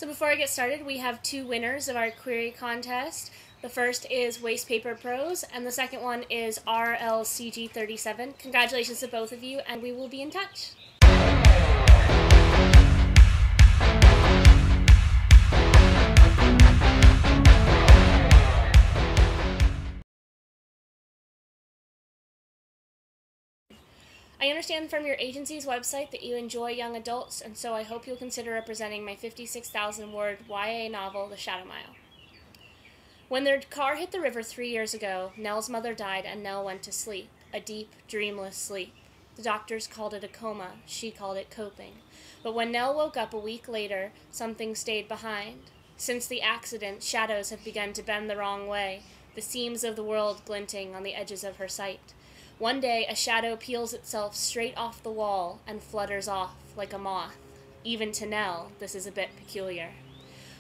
So before I get started, we have two winners of our query contest. The first is Waste Paper Pros, and the second one is RLCG37. Congratulations to both of you, and we will be in touch. I understand from your agency's website that you enjoy young adults, and so I hope you'll consider representing my 56,000-word YA novel, The Shadow Mile. When their car hit the river 3 years ago, Nell's mother died and Nell went to sleep, a deep, dreamless sleep. The doctors called it a coma, she called it coping. But when Nell woke up a week later, something stayed behind. Since the accident, shadows have begun to bend the wrong way, the seams of the world glinting on the edges of her sight. One day, a shadow peels itself straight off the wall and flutters off like a moth. Even to Nell, this is a bit peculiar.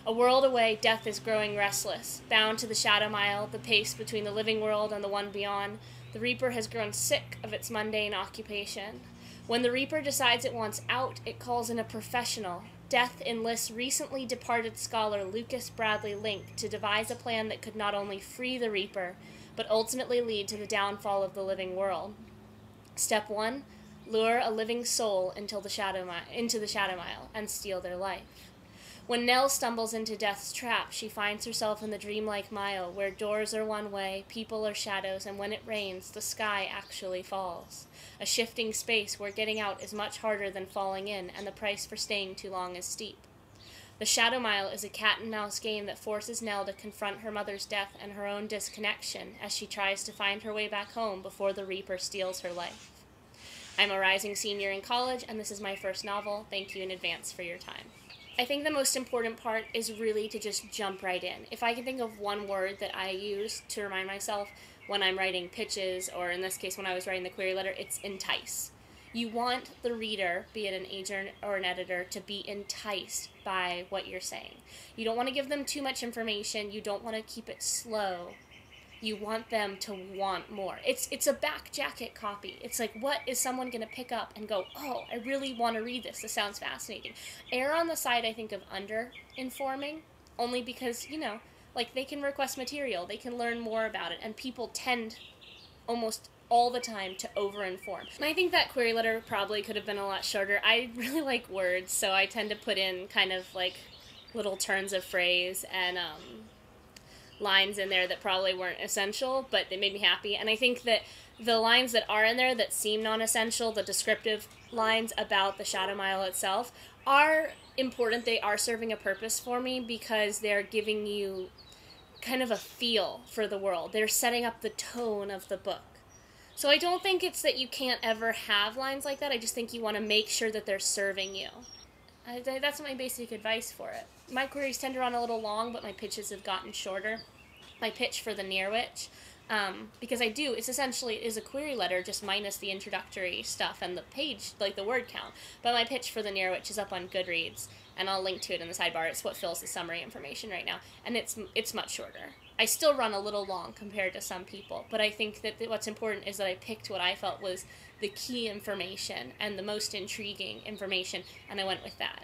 A world away, death is growing restless. Bound to the Shadow Mile, the pace between the living world and the one beyond, the Reaper has grown sick of its mundane occupation. When the Reaper decides it wants out, it calls in a professional. Death enlists recently departed scholar Lucas Bradley Link to devise a plan that could not only free the Reaper, but ultimately lead to the downfall of the living world. Step 1, lure a living soul into the Shadow Mile and steal their life. When Nell stumbles into death's trap, she finds herself in the dreamlike mile, where doors are one way, people are shadows, and when it rains, the sky actually falls. A shifting space where getting out is much harder than falling in, and the price for staying too long is steep. The Shadow Mile is a cat-and-mouse game that forces Nell to confront her mother's death and her own disconnection as she tries to find her way back home before the Reaper steals her life. I'm a rising senior in college, and this is my first novel. Thank you in advance for your time. I think the most important part is really to just jump right in. If I can think of one word that I use to remind myself when I'm writing pitches, or in this case when I was writing the query letter, it's entice. You want the reader, be it an agent or an editor, to be enticed by what you're saying. You don't want to give them too much information. You don't want to keep it slow. You want them to want more. It's a back jacket copy. It's like, what is someone going to pick up and go, oh, I really want to read this. This sounds fascinating. Err on the side, I think, of under-informing, only because, like, they can request material. They can learn more about it, and people tend almost all the time to over-inform. And I think that query letter probably could have been a lot shorter. I really like words, so I tend to put in kind of like little turns of phrase and lines in there that probably weren't essential, but they made me happy. And I think that the lines that are in there that seem non-essential, the descriptive lines about the Shadow Mile itself, are important. They are serving a purpose for me because they're giving you kind of a feel for the world. They're setting up the tone of the book. So I don't think it's that you can't ever have lines like that. I just think you want to make sure that they're serving you. That's my basic advice for it. My queries tend to run a little long, but my pitches have gotten shorter. My pitch for the Near Witch, because it is a query letter, just minus the introductory stuff and the page, like the word count. But my pitch for the Near Witch is up on Goodreads, and I'll link to it in the sidebar. It's what fills the summary information right now, and it's much shorter. I still run a little long compared to some people, but I think that what's important is that I picked what I felt was the key information and the most intriguing information, and I went with that.